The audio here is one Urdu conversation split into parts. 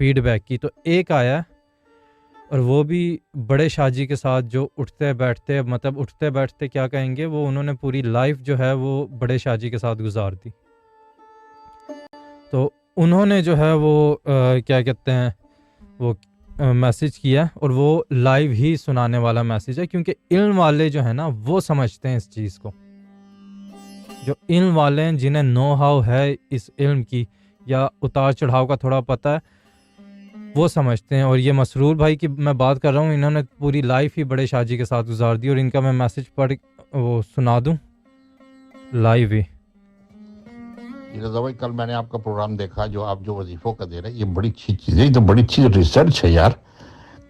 فیڈ بیک کی، تو ایک آیا اور وہ بھی بڑے شاہ جی کے ساتھ جو اٹھتے بیٹھتے، مطلب اٹھتے بیٹھتے کیا کہیں گے، وہ انہوں نے پوری لائف جو ہے وہ بڑے شاہ جی کے ساتھ گزار دی. تو انہوں نے جو ہے وہ کیا کہتے ہیں وہ میسیج کیا، اور وہ لائیو ہی سنانے والا میسیج ہے، کیونکہ علم والے جو ہیں نا وہ سمجھتے ہیں اس چیز کو. جو علم والے ہیں، جنہیں نو ہاؤ ہے اس علم کی یا اتار چڑھاؤ کا تھوڑا پتہ ہے، وہ سمجھتے ہیں. اور یہ مسرور بھائی کی میں بات کر رہا ہوں، انہوں نے پوری لائف ہی بڑے شاہ جی کے ساتھ گزار دی، اور ان کا میں میسیج پڑھ وہ سنا دوں لائیو ہی. رضا بھائی کل میں نے آپ کا پروگرام دیکھا، جو آپ جو وظیفوں کا دے رہے ہیں، یہ بڑی اچھی چیز ہے، یہ تو بڑی اچھی ریسرچ ہے یار،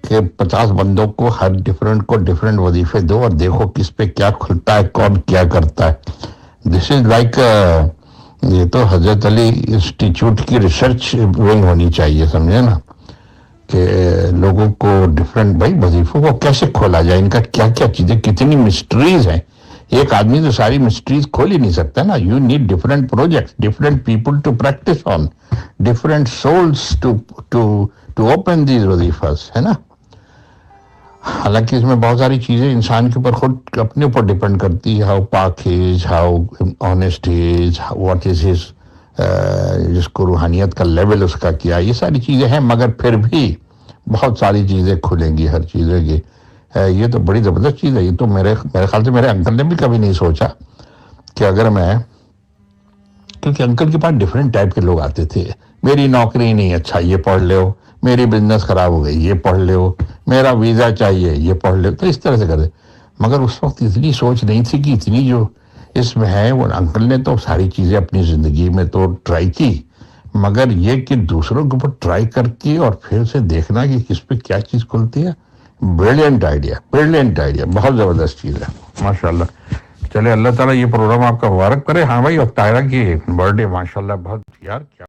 کہ 50 بندوں کو ہر ڈیفرنٹ کو ڈیفرنٹ وظیفے دو اور دیکھو کس پہ کیا کھلتا ہے، کون کیا کرتا ہے. دس از لائک یہ تو حضرت علی انسٹیٹیوٹ کی ریسرچ ونگ ہونی چاہیے، سمجھے نا، کہ لوگوں کو ڈیفرنٹ بھائی وظیفوں کو کیسے کھولا جائے، ان کا کیا کیا چیزیں، کتنی مسٹریز ہیں. ایک آدمی تو ساری مسٹریز کھول ہی نہیں سکتا نا. You need different projects, different people to practise on, different souls to open these وظیفاز، ہے نا. حالانکہ اس میں بہت ساری چیزیں انسان کے اوپر خود اپنے اوپر ڈیپینڈ کرتی ہے، ہاؤ پاک has, how honest has, what is his, جس کو روحانیت کا لیول اس کا کیا، یہ ساری چیزیں ہیں. مگر پھر بھی بہت ساری چیزیں کھلیں گی ہر چیزیں کی. یہ تو بڑی زبردست چیز ہے. یہ تو میرے خیال سے میرے انکل نے بھی کبھی نہیں سوچا کہ اگر میں، کیونکہ انکل کے پاس ڈفرینٹ ٹائپ کے لوگ آتے تھے، میری نوکری نہیں، اچھا یہ پڑھ لو، میری بزنس خراب ہو گئی، یہ پڑھ لو، میرا ویزا چاہیے، یہ پڑھ لو، تو اس طرح سے کرتے. مگر اس وقت اتنی سوچ نہیں تھی کہ اتنی جو اس میں ہے. وہ انکل نے تو ساری چیزیں اپنی زندگی میں تو ٹرائی کی، مگر یہ کہ دوسروں کے اوپر ٹرائی کر کے اور پھر سے دیکھنا کہ کس پہ کیا چیز کھلتی ہے. بریلینٹ آئیڈیا، بہت زبردست چیز ہے، ماشاءاللہ. چلے اللہ تعالیٰ یہ پروگرام آپ کا مبارک کرے. ہاں بھائی، اور طاہرہ کی برتھ ڈے ماشاءاللہ بہت یار کیا